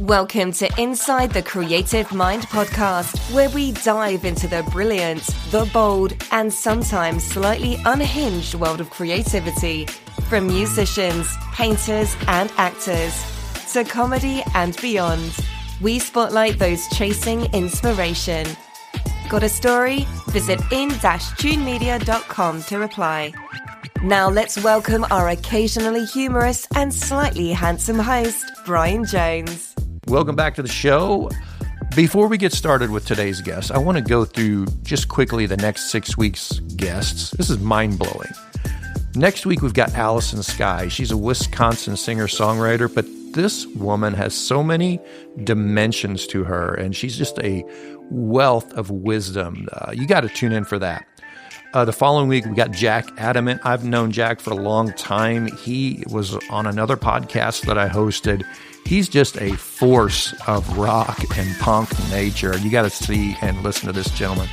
Welcome to Inside the Creative Mind podcast, where we dive into the brilliant, the bold, and sometimes slightly unhinged world of creativity. From musicians, painters, and actors, to comedy and beyond, we spotlight those chasing inspiration. Got a story? Visit in-tunemedia.com to reply. Now let's welcome our occasionally humorous and slightly handsome host, Brian Jones. Welcome back to the show. Before we get started with today's guest, I want to go through just quickly the next 6 weeks' guests. This is mind-blowing. Next week, we've got Allison Skye. She's a Wisconsin singer-songwriter, but this woman has so many dimensions to her, and she's just a wealth of wisdom. You got to tune in for that. The following week, we got Jack Adamant. I've known Jack for a long time. He was on another podcast that I hosted. He's just a force of rock and punk nature. You got to see and listen to this gentleman.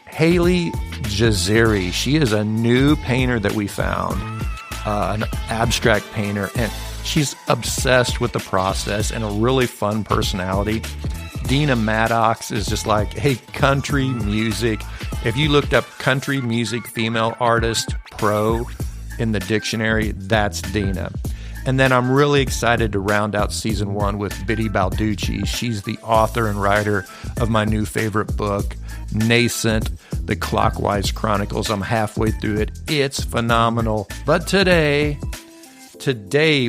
Haley Jaziri. She is a new painter that we found, an abstract painter, and she's obsessed with the process and a really fun personality. Dina Maddox is just like, hey, country music. If you looked up country music female artist pro in the dictionary, that's Dina. And then I'm really excited to round out season 1 with Biddy Balducci. She's the author and writer of my new favorite book, Nascent, The Clockwise Chronicles. I'm halfway through it. It's phenomenal. But today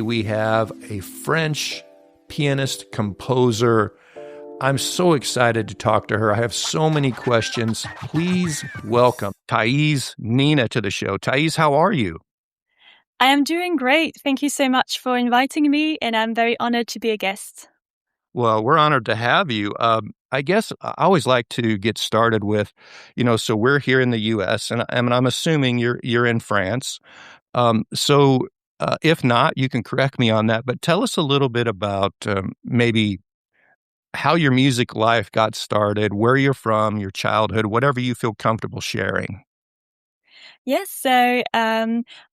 we have a French pianist, composer. I'm so excited to talk to her. I have so many questions. Please welcome Thais Nina to the show. Thais, how are you? I am doing great. Thank you so much for inviting me, and I'm very honored to be a guest. Well, we're honored to have you. I guess I always like to get started with, so we're here in the U.S., and I'm assuming you're in France. If not, you can correct me on that, but tell us a little bit about maybe how your music life got started, where you're from, your childhood, whatever you feel comfortable sharing. Yes, so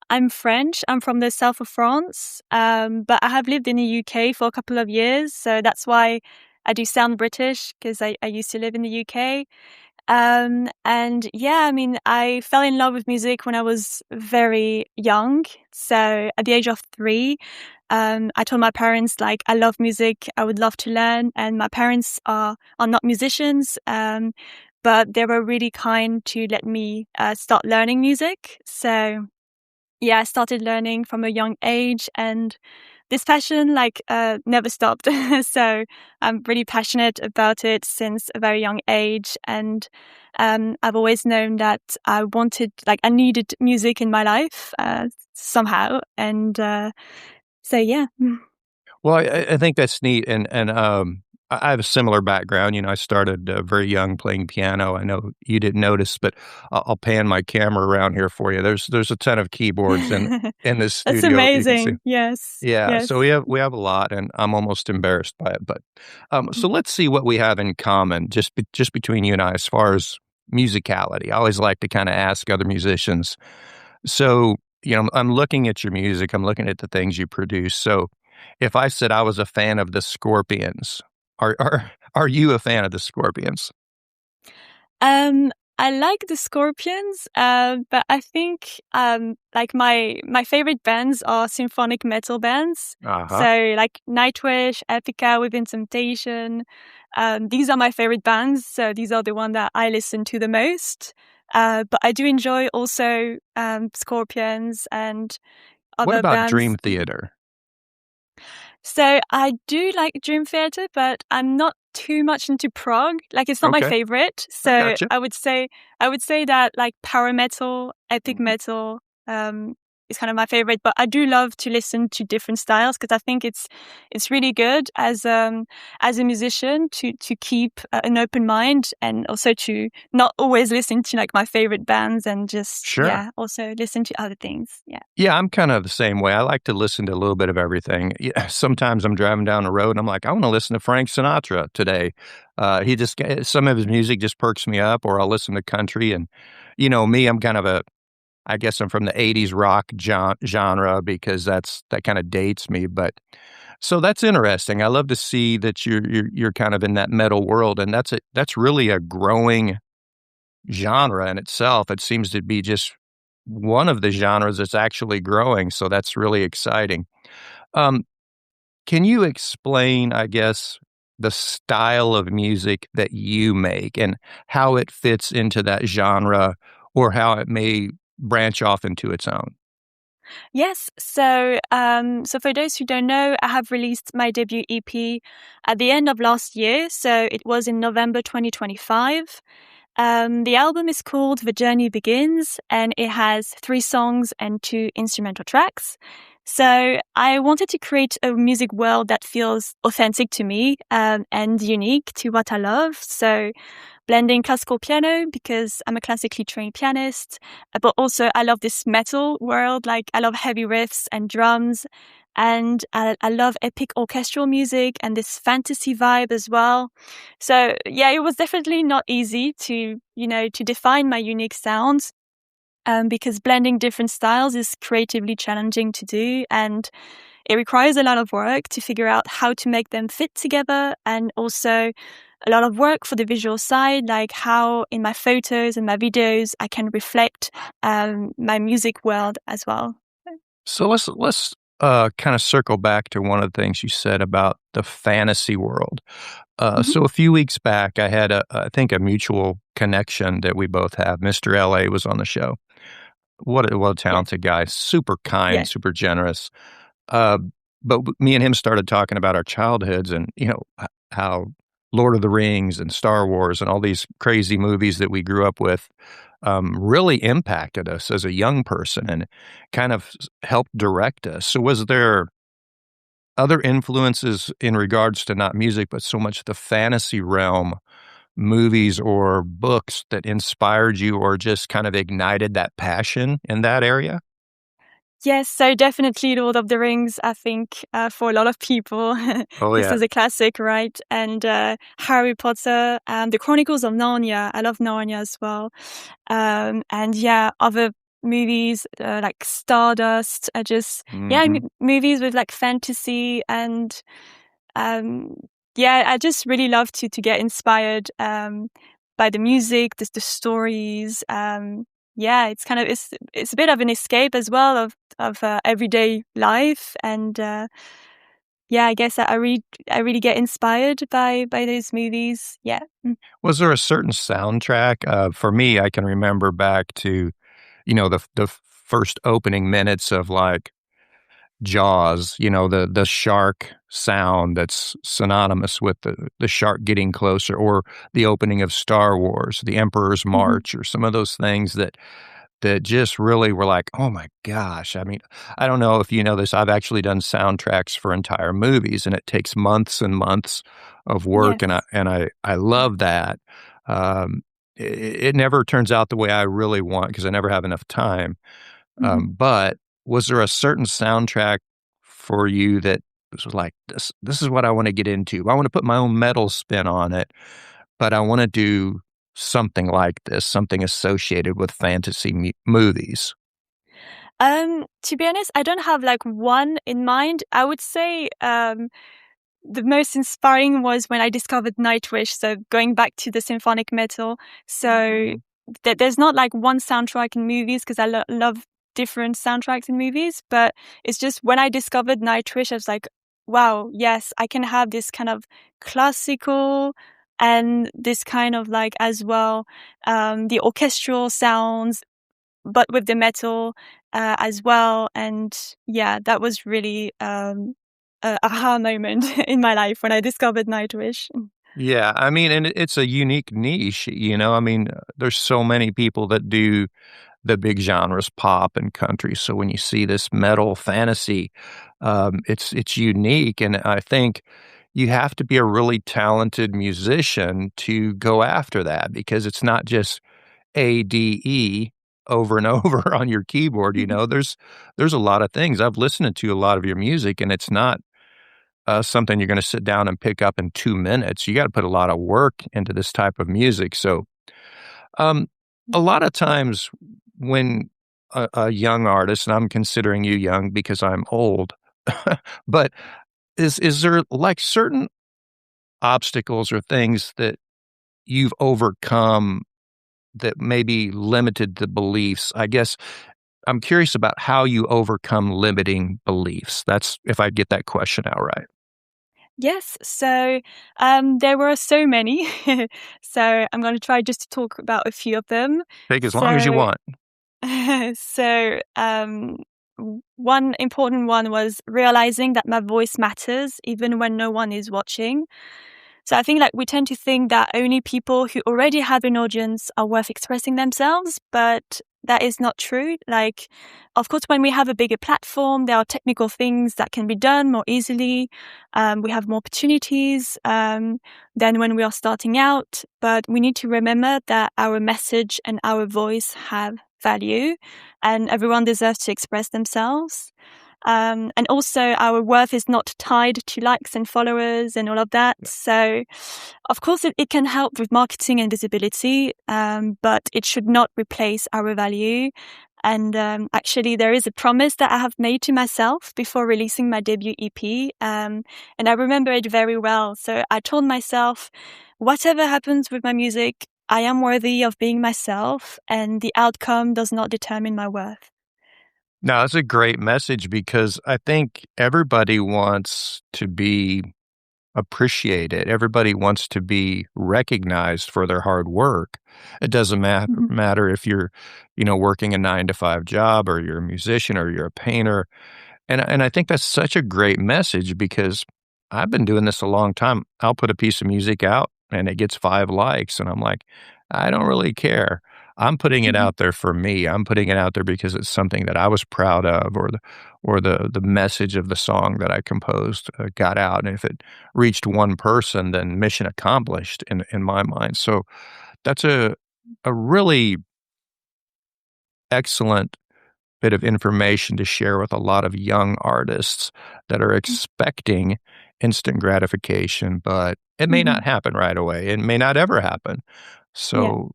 I'm French. I'm from the south of France, but I have lived in the UK for a couple of years, so that's why I do sound British, because I used to live in the UK. I fell in love with music when I was very young. So at the age of 3, I told my parents, I love music, I would love to learn. And my parents are not musicians, but they were really kind to let me start learning music. So yeah, I started learning from a young age, and this passion never stopped. So I'm really passionate about it since a very young age, and I've always known that I needed music in my life somehow, and so yeah. Well, I think that's neat, and I have a similar background. I started very young playing piano. I know you didn't notice, but I'll pan my camera around here for you. There's a ton of keyboards in this studio. That's amazing. Yes. Yeah. Yes. So we have a lot, and I'm almost embarrassed by it. But so let's see what we have in common, just between you and I, as far as musicality. I always like to kind of ask other musicians. So I'm looking at your music. I'm looking at the things you produce. So if I said I was a fan of the Scorpions, Are you a fan of the Scorpions? I like the Scorpions, but I think my favorite bands are symphonic metal bands. Uh-huh. So Nightwish, Epica, Within Temptation. These are my favorite bands. So these are the ones that I listen to the most. But I do enjoy also Scorpions and other What about bands. Dream Theater? So I do like Dream Theater, but I'm not too much into prog. It's not my favorite. So Gotcha. I would say that power metal, epic metal, is kind of my favorite. But I do love to listen to different styles, because I think it's really good as a musician to keep an open mind, and also to not always listen to my favorite bands, and just also listen to other things. Yeah, I'm kind of the same way. I like to listen to a little bit of everything. Yeah, sometimes I'm driving down the road and I'm like, I want to listen to Frank Sinatra today. Some of his music just perks me up, or I'll listen to country. And me, I'm kind of I guess I'm from the 80s rock genre, because that kind of dates me. But So that's interesting. I love to see that you're kind of in that metal world, and that's really a growing genre in itself. It seems to be just one of the genres that's actually growing, so that's really exciting. Um, can you explain, I guess, the style of music that you make and how it fits into that genre or how it may branch off into its own? Yes. So for those who don't know, I have released my debut EP at the end of last year. So it was in November 2025. The album is called The Journey Begins, and it has 3 songs and 2 instrumental tracks. So I wanted to create a music world that feels authentic to me, and unique to what I love. So blending classical piano because I'm a classically trained pianist, but also I love this metal world. Like I love heavy riffs and drums, and I love epic orchestral music and this fantasy vibe as well. So yeah, it was definitely not easy to define my unique sounds. Because blending different styles is creatively challenging to do, and it requires a lot of work to figure out how to make them fit together, and also a lot of work for the visual side, like how in my photos and my videos I can reflect my music world as well. So let's kind of circle back to one of the things you said about the fantasy world. Mhm. So a few weeks back, I had I think a mutual connection that we both have. Mr. LA was on the show. What a Yeah, talented guy, super kind, yeah. super generous. Uh, but me and him started talking about our childhoods and, how Lord of the Rings and Star Wars and all these crazy movies that we grew up with, really impacted us as a young person and kind of helped direct us. So was there other influences in regards to not music, but so much the fantasy realm, movies or books that inspired you or just kind of ignited that passion in that area? Yes, so definitely Lord of the Rings, I think, for a lot of people, Oh, this yeah. is a classic, right? And Harry Potter, the Chronicles of Narnia. I love Narnia as well. And yeah, other movies like Stardust. Mhm. Movies with like fantasy and um, yeah, I just really love to get inspired by the music, the stories. Yeah, it's a bit of an escape as well of everyday life, and yeah, I guess I really get inspired by those movies. Yeah. Mm. Was there a certain soundtrack? For me, I can remember back to, the first opening minutes of, like, Jaws, the shark sound that's synonymous with the shark getting closer, or the opening of Star Wars, The Emperor's Mhm. March, or some of those things that just really were like, "Oh my gosh." I mean, I don't know if you know this, I've actually done soundtracks for entire movies, and it takes months and months of work, and I Yes. and I love that. Um, it never turns out the way I really want because I never have enough time. Mhm. But was there a certain soundtrack for you that was like, "This is what I wanna get into. I wanna put my own metal spin on it, but I wanna do something like this, something associated with fantasy movies." To be honest, I don't have like one in mind. I would say the most inspiring was when I discovered Nightwish. So going back to the symphonic metal. So there's not like one soundtrack in movies because I love different soundtracks in movies. But it's just when I discovered Nightwish, I was like, wow, yes, I can have this kind of classical and this kind of like as well, the orchestral sounds, but with the metal as well. And yeah, that was really a aha moment in my life when I discovered Nightwish. Yeah, I mean, and it's a unique niche, I mean, there's so many people that do the big genres, pop and country, so when you see this metal fantasy, it's unique, and I think you have to be a really talented musician to go after that because it's not just A, D, E over and over on your keyboard, Mhm. there's a lot of things. I've listened to a lot of your music, and it's not something you're gonna sit down and pick up in 2 minutes. You gotta put a lot of work into this type of music, so, um, a lot of times when a young artist, and I'm considering you young because I'm old, but Is there like certain obstacles or things that you've overcome that maybe limited the beliefs? I guess I'm curious about how you overcome limiting beliefs. That's if I get that question out right. Yes, so there were so many. So I'm going to try just to talk about a few of them. Take as long as you So, want. so one important one was realizing that my voice matters even when no one is watching. So I think like we tend to think that only people who already have an audience are worth expressing themselves, but that is not true. Like, of course, when we have a bigger platform, there are technical things that can be done more easily. We have more opportunities than when we are starting out, but we need to remember that our message and our voice have value and everyone deserves to express themselves. And also our worth is not tied to likes and followers and all of that. So of course it can help with marketing and visibility, but it should not replace our value. And actually there is a promise that I have made to myself before releasing my debut EP. And I remember it very well. So I told myself, whatever happens with my music, I am worthy of being myself and the outcome does not determine my worth. No, that's a great message because I think everybody wants to be appreciated. Everybody wants to be recognized for their hard work. It doesn't matter if you're, working a 9 to 5 job or you're a musician or you're a painter. And I think that's such a great message because I've been doing this a long time. I'll put a piece of music out and it gets 5 likes and I'm like, I don't really care. I'm putting it Mhm. out there for me. I'm putting it out there because it's something that I was proud of or the message of the song that I composed got out. And if it reached one person, then mission accomplished in my mind. So that's a really excellent bit of information to share with a lot of young artists that are expecting instant gratification, but it may Mhm. not happen right away. It may not ever happen. Yeah. So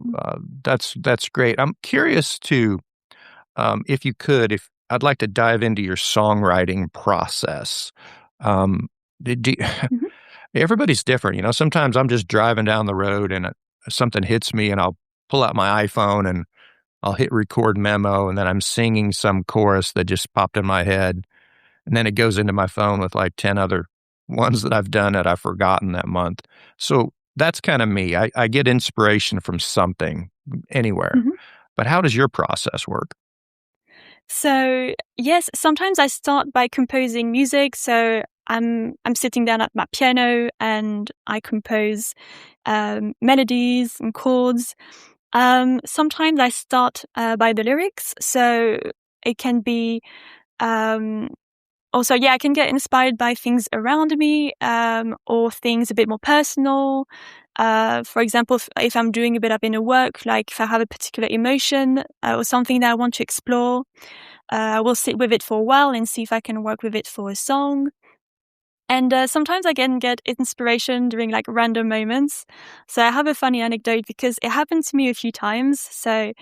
that's great. I'm curious to, if you could, if I'd like to dive into your songwriting process. Um, did you, Mhm. everybody's different, Sometimes I'm just driving down the road and something hits me, and I'll pull out my iPhone and I'll hit record memo, and then I'm singing some chorus that just popped in my head, and then it goes into my phone with like 10 other ones that I've done that I've forgotten that month. So that's kind of me. I get inspiration from something anywhere. Mhm. But how does your process work? So yes, sometimes I start by composing music. So I'm sitting down at my piano and I compose melodies and chords. Sometimes I start by the lyrics. So it can be um, also, yeah, I can get inspired by things around me or things a bit more personal. For example, if I'm doing a bit of inner work, like if I have a particular emotion or something that I want to explore, I will sit with it for a while and see if I can work with it for a song. And sometimes I can get inspiration during like random moments. So I have a funny anecdote because it happened to me a few times. So,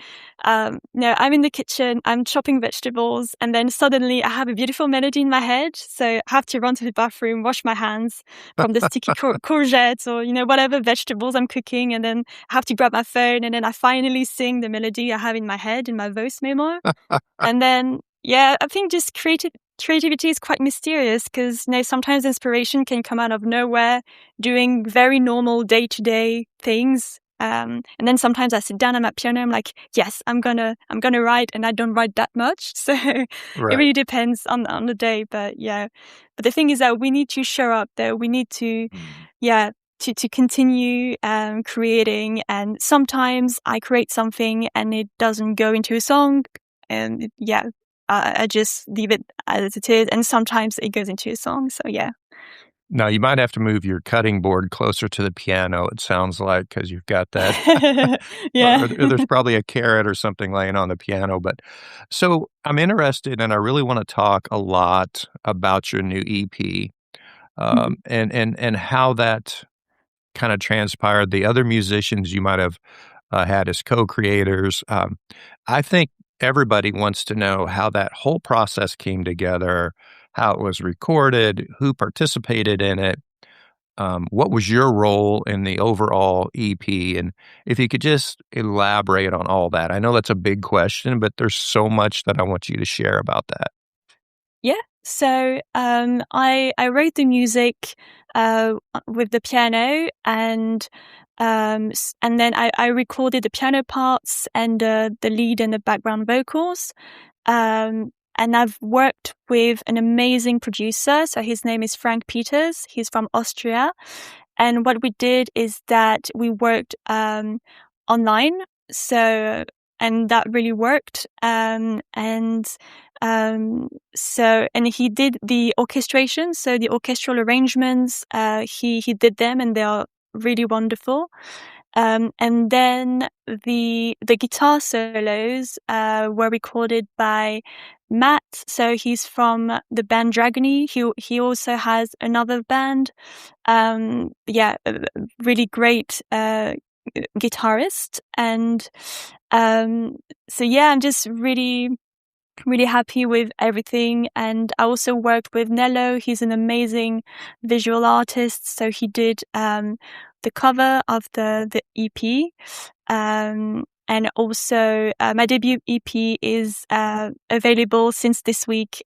I'm in the kitchen, I'm chopping vegetables, and then suddenly I have a beautiful melody in my head. So I have to run to the bathroom, wash my hands from the sticky courgettes or, whatever vegetables I'm cooking. And then I have to grab my phone and then I finally sing the melody I have in my head in my voice memo. And then, yeah, I think just creativity is quite mysterious because sometimes inspiration can come out of nowhere, doing very normal day-to-day things. And then sometimes I sit down at my piano. I'm like, yes, I'm gonna write, and I don't write that much, so it Right. really depends on the day. But yeah, but the thing is that we need to show up. There, we need to, yeah, to continue creating. And sometimes I create something and it doesn't go into a song, and yeah, I just leave it as it is, and sometimes it goes into a song. So yeah. Now, you might have to move your cutting board closer to the piano, it sounds like, because you've got that Yeah. or there's probably a carrot or something laying on the piano, but so I'm interested, and I really wanna talk a lot about your new EP, Mhm. and how that kinda transpired, the other musicians you might have, had as co-creators. I think everybody wants to know how that whole process came together, how it was recorded, who participated in it, what was your role in the overall EP? And if you could just elaborate on all that. I know that's a big question, but there's so much that I want you to share about that. Yeah. So I wrote the music with the piano, and and then I recorded the piano parts and the lead and the background vocals. And I've worked with an amazing producer. So his name is Frank Peters. He's from Austria. And what we did is that we worked online. So, and that really worked. And he did the orchestration. So the orchestral arrangements, he did them, and they are really wonderful. And then the guitar solos were recorded by Matt. So he's from the band Dragony. He also has another band. Really great guitarist. And so yeah, I'm just really happy with everything. And I also worked with Nello. He's an amazing visual artist. So he did the cover of the EP. And also my debut EP is available since this week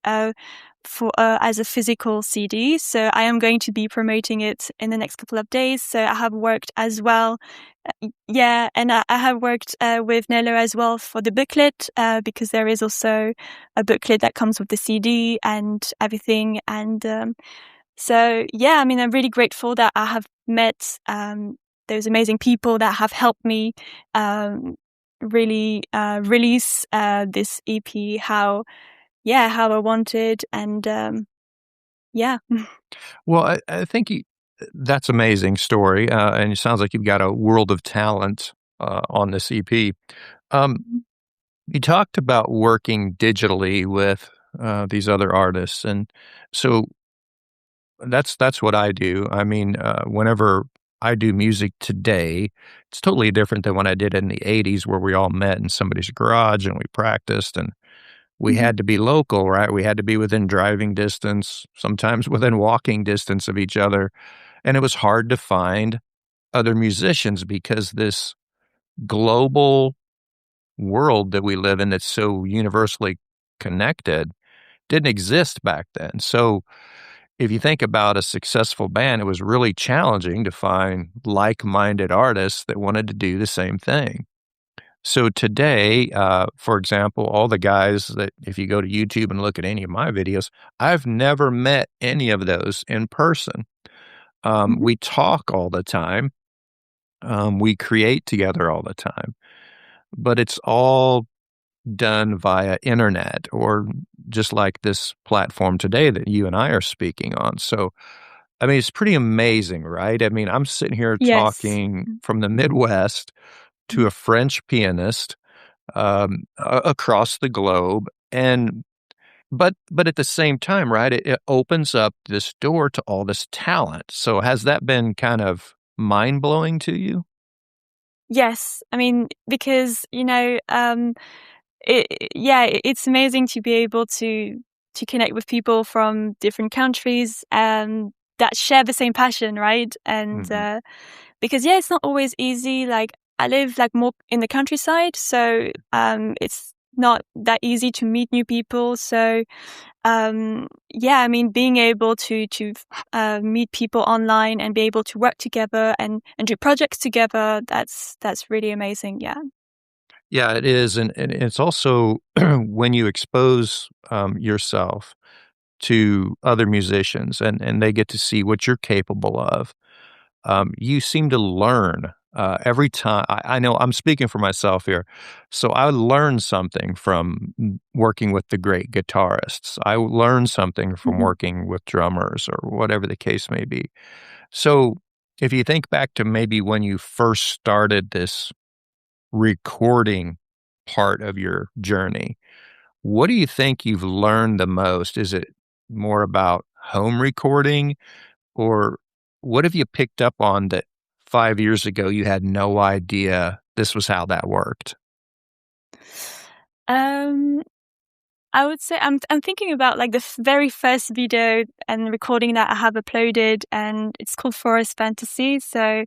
for as a physical CD. So I am going to be promoting it in the next couple of days. So I have worked as well. And I have worked with Nello as well for the booklet, because there is also a booklet that comes with the CD and everything. And so, yeah, I mean, I'm really grateful that I have met those amazing people that have helped me really release this EP how I wanted. And yeah. Well, I think that's amazing story, and it sounds like you've got a world of talent on this EP. You talked about working digitally with these other artists, and so that's what I do. I mean, whenever I do music today, it's totally different than when I did it in the '80s, where we all met in somebody's garage and we practiced, and we Mhm. had to be local, right? We had to be within driving distance, sometimes within walking distance of each other. And it was hard to find other musicians because this global world that we live in that's so universally connected didn't exist back then. So if you think about a successful band, it was really challenging to find like-minded artists that wanted to do the same thing. So today, for example, all the guys that if you go to YouTube and look at any of my videos, I've never met any of those in person. Mhm. We talk all the time. We create together all the time, but it's all done via internet or just like this platform today that you and I are speaking on. So, I mean, it's pretty amazing, right? I mean, I'm sitting here Yes. talking from the Midwest to Mhm. a French pianist across the globe, and but at the same time, right, it opens up this door to all this talent. So has that been kind of mind blowing to you? Yes. I mean, because, it's amazing to be able to connect with people from different countries that share the same passion, right? And Hmm. because it's not always easy. Like I live like more in the countryside, so it's not that easy to meet new people. So I mean, being able to meet people online and be able to work together and do projects together, that's really amazing. Yeah. Yeah, it is, and it's also when you expose yourself to other musicians and they get to see what you're capable of. You seem to learn every time. I know I'm speaking for myself here. So I learn something from working with the great guitarists. I learn something from Mhm. working with drummers or whatever the case may be. So if you think back to maybe when you first started this recording part of your journey, what do you think you've learned the most? Is it more about home recording? Or what have you picked up on that 5 years ago you had no idea this was how that worked? Um, I would say I'm thinking about like the very first video and recording that I have uploaded, and it's called Forest Fantasy. So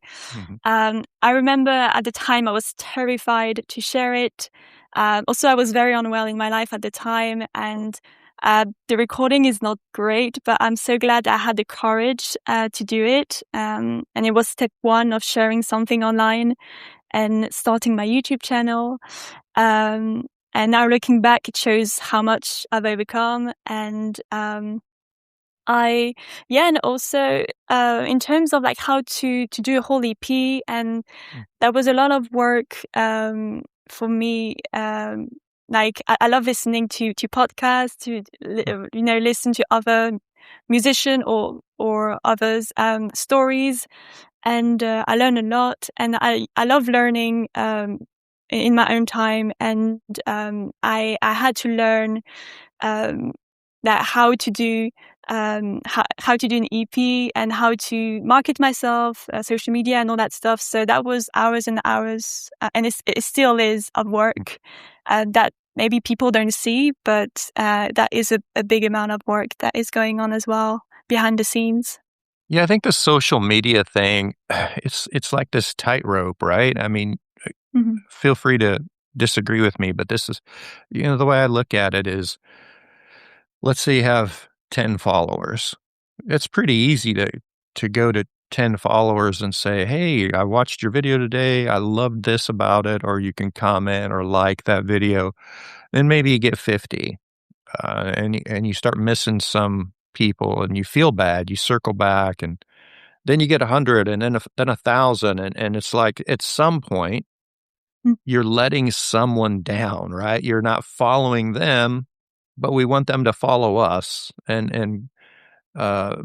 Mhm. I remember at the time I was terrified to share it. Also, I was very unwell in my life at the time, and the recording is not great, but I'm so glad I had the courage to do it. And it was step one of sharing something online and starting my YouTube channel. And now looking back, it shows how much I've overcome. And and also in terms of like how to do a whole EP, and Mm. that was a lot of work for me. Like I love listening to podcasts, to listen to other musician or others stories, and I learn a lot, and I love learning in my own time, and I had to learn um, that how to do an EP and how to market myself, social media and all that stuff. So that was hours and hours, and it still is of work that maybe people don't see, but that is a big amount of work that is going on as well behind the scenes. Yeah, I think the social media thing, it's like this tightrope, right? I mean, Hmm. feel free to disagree with me, but this is, the way I look at it is, let's say you have 10 followers. It's pretty easy to go to 10 followers and say, "Hey, I watched your video today. I loved this about it," or you can comment or like that video. Then maybe you get 50, and you start missing some people, and you feel bad. You circle back, and then you get 100, and then 1,000, and it's like at some point you're letting someone down, right? You're not following them, but we want them to follow us and uh,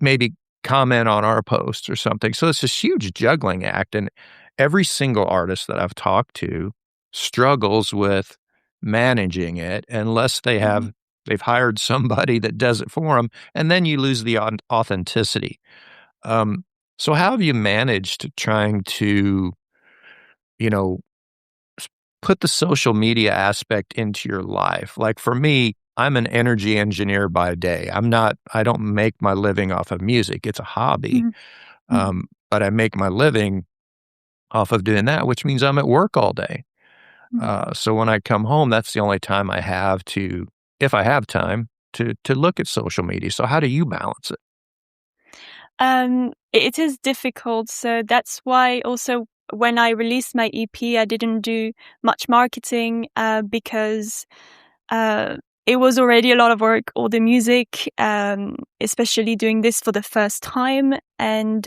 maybe comment on our posts or something. So it's this huge juggling act, and every single artist that I've talked to struggles with managing it unless Hmm. they've hired somebody that does it for them, and then you lose the authenticity. Um, so how have you managed trying to, you know, put the social media aspect into your life? Like for me, I'm an energy engineer by day. I don't make my living off of music. It's a hobby. Hmm. Hmm. But I make my living off of doing that, which means I'm at work all day. Hmm. So when I come home, that's the only time I have to, if I have time, to look at social media. So how do you balance it? It is difficult. So that's why also when I released my EP, I didn't do much marketing because uh, it was already a lot of work, all the music, especially doing this for the first time. And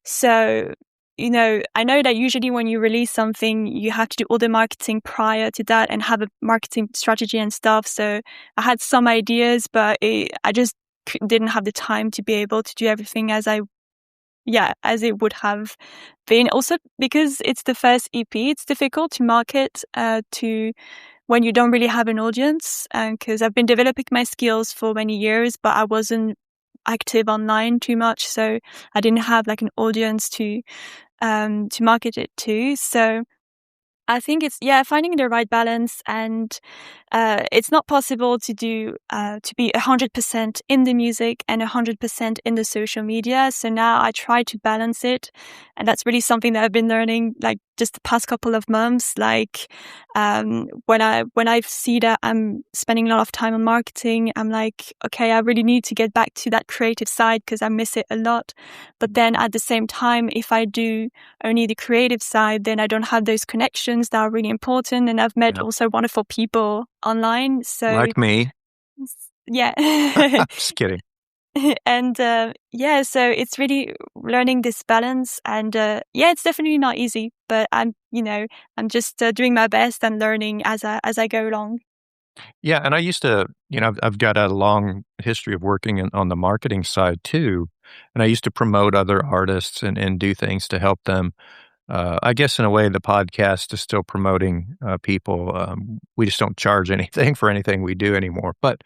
so, I know that usually when you release something, you have to do all the marketing prior to that and have a marketing strategy and stuff. So I had some ideas, but I just didn't have the time to be able to do everything as it would have been. Also, because it's the first EP, it's difficult to market to when you don't really have an audience. Because I've been developing my skills for many years, but I wasn't active online too much, so I didn't have like an audience to market it to. So I think it's finding the right balance, and it's not possible to do to be 100% in the music and 100% in the social media. So now I try to balance it, and that's really something that I've been learning like just the past couple of months. Like when I see that I'm spending a lot of time on marketing, I'm like, okay, I really need to get back to that creative side because I miss it a lot. But then at the same time, if I do only the creative side, then I don't have those connections that are really important. And I've met Yeah. also wonderful people online. So Like me. yeah. Just kidding. And so it's really learning this balance. And it's definitely not easy, but I'm just doing my best and learning as I go along. Yeah, and I used to, I've got a long history of working on the marketing side too, and I used to promote other artists and do things to help them. I guess in a way, the podcast is still promoting people. We just don't charge anything for anything we do anymore. But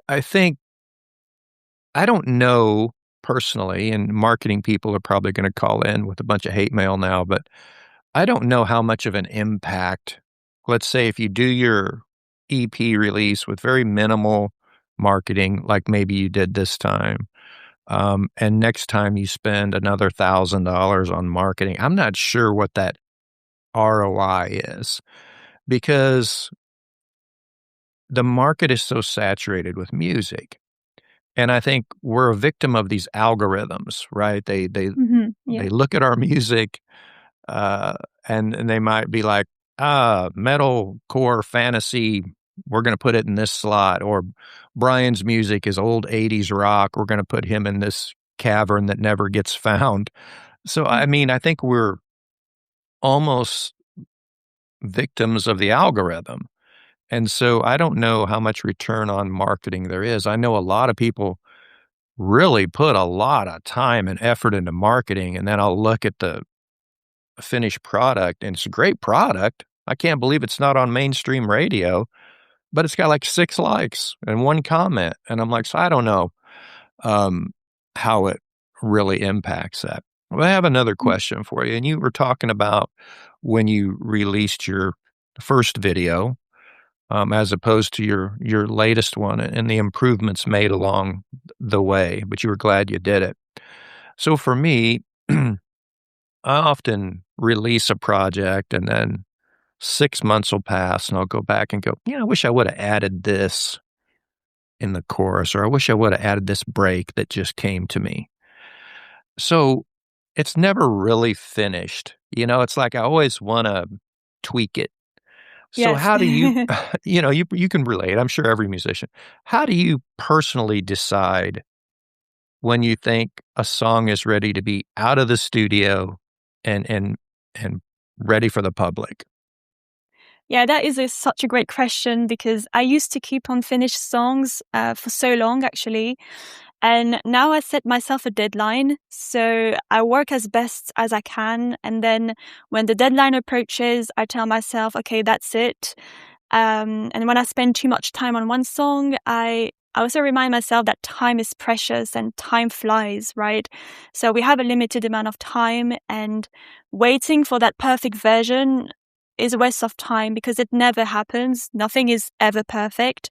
I think I don't know personally, and marketing people are probably going to call in with a bunch of hate mail now, but I don't know how much of an impact. Let's say if you do your EP release with very minimal marketing, like maybe you did this time, and next time you spend another $1,000 on marketing, I'm not sure what that ROI is because the market is so saturated with music. And I think we're a victim of these algorithms, right? They Yeah. look at our music, uh, and they might be like, metal core fantasy, we're going to put it in this slot, or Brian's music is old 80s rock, we're going to put him in this cavern that never gets found. So, I mean, I think we're almost victims of the algorithm. And so I don't know how much return on marketing there is. I know a lot of people really put a lot of time and effort into marketing, and then I'll look at the finished product, and it's a great product. I can't believe it's not on mainstream radio, but it's got like 6 likes and 1 comment, and I'm like, "So I don't know, um, how it really impacts that." Well, I have another question for you, and you were talking about when you released your first video, as opposed to your latest one and the improvements made along the way, but you were glad you did it. So for me, I often release a project and then 6 months will pass and I'll go back and go, "Yeah, I wish I would have added this in the chorus, or I wish I would have added this break that just came to me." So it's never really finished. It's like I always wanna tweak it. So Yes. how do you you can relate, I'm sure every musician. How do you personally decide when you think a song is ready to be out of the studio and ready for the public? Yeah, that is such a great question because I used to keep unfinished songs for so long, actually. And now I set myself a deadline. So I work as best as I can. And then when the deadline approaches, I tell myself, okay, that's it. And when I spend too much time on one song, I also remind myself that time is precious and time flies, right? So we have a limited amount of time, and waiting for that perfect version is a waste of time because it never happens. Nothing is ever perfect.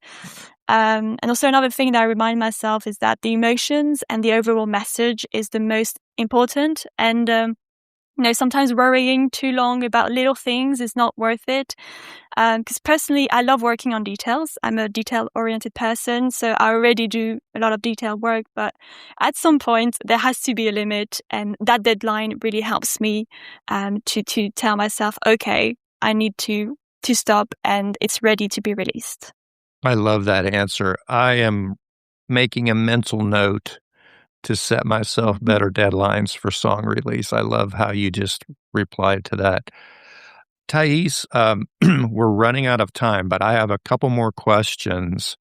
And also another thing that I remind myself is that the emotions and the overall message is the most important. And sometimes worrying too long about little things is not worth it. Because personally, I love working on details. I'm a detail-oriented person, so I already do a lot of detail work. But at some point, there has to be a limit, and that deadline really helps me to tell myself, okay, I need to stop, and it's ready to be released. I love that answer. I am making a mental note to set myself better deadlines for song release. I love how you just replied to that. Thais, we're running out of time, but I have a couple more questions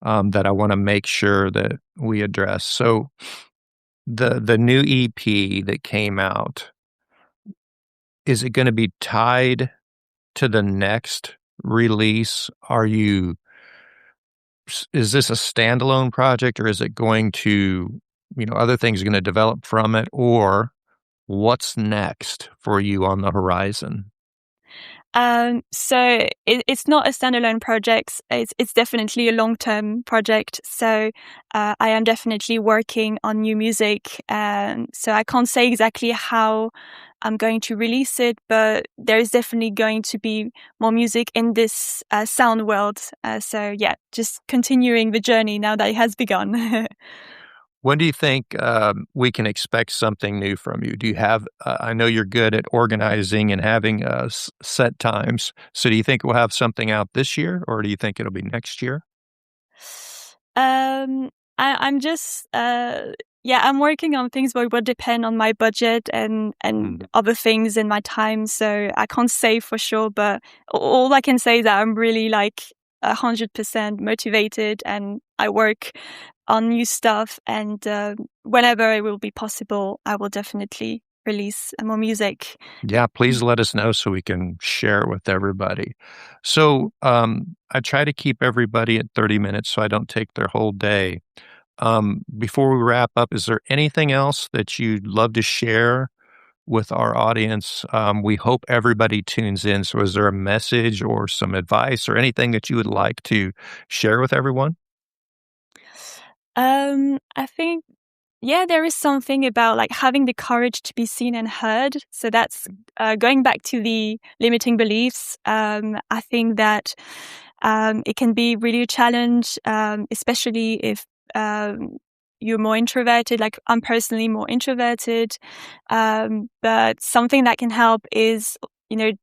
that I want to make sure that we address. So the new EP that came out, is it going to be tied to the next release? Is this a standalone project, or is it going to, other things are going to develop from it, or what's next for you on the horizon? So it's not a standalone project. It's definitely a long-term project. So I am definitely working on new music. So I can't say exactly how I'm going to release it, but there is definitely going to be more music in this sound world. So yeah, just continuing the journey now that it has begun. When do you think we can expect something new from you? Do you have, I know you're good at organizing and having set times. So do you think we'll have something out this year, or do you think it'll be next year? Um, I'm just yeah, I'm working on things, but it will depend on my budget and other things in my time. So I can't say for sure, but all I can say is that I'm really like 100% motivated, and I work on new stuff. And whenever it will be possible, I will definitely release more music. Yeah, please let us know so we can share it with everybody. So I try to keep everybody at 30 minutes so I don't take their whole day. Before we wrap up, is there anything else that you'd love to share with our audience? We hope everybody tunes in. So is there a message or some advice or anything that you would like to share with everyone? I think, there is something about like having the courage to be seen and heard. So that's going back to the limiting beliefs. I think that it can be really a challenge, especially if you're more introverted. Like I'm personally more introverted, but something that can help is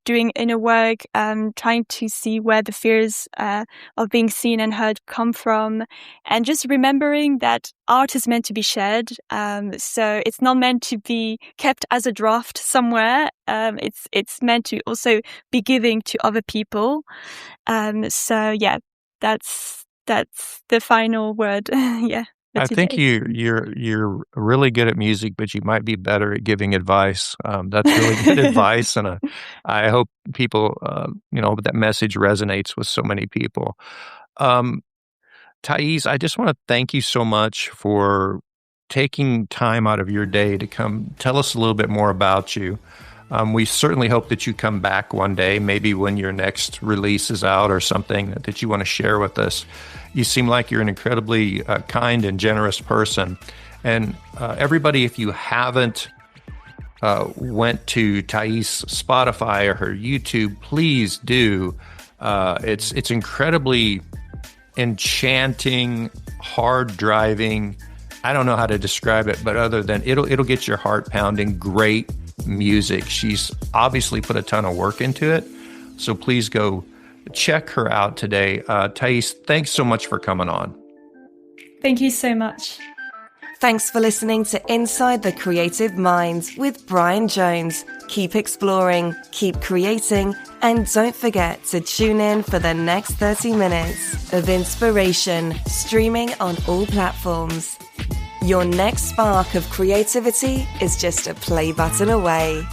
doing inner work, trying to see where the fears of being seen and heard come from, and just remembering that art is meant to be shared. So it's not meant to be kept as a draft somewhere. It's meant to also be giving to other people. So yeah, that's the final word. Yeah. I think Today. you're really good at music, but you might be better at giving advice. That's really good advice, and I hope people, that message resonates with so many people. Thais, I just want to thank you so much for taking time out of your day to come tell us a little bit more about you. We certainly hope that you come back one day, maybe when your next release is out or something that you want to share with us. You seem like you're an incredibly kind and generous person. And everybody, if you haven't went to Thais' Spotify or her YouTube, please do. It's incredibly enchanting, hard driving. I don't know how to describe it, but other than it'll get your heart pounding. Great music. She's obviously put a ton of work into it. So please go check her out today. Thais, thanks so much for coming on. Thank you so much. Thanks for listening to Inside the Creative Mind with Brian Jones. Keep exploring, keep creating, and don't forget to tune in for the next 30 minutes of inspiration streaming on all platforms. Your next spark of creativity is just a play button away.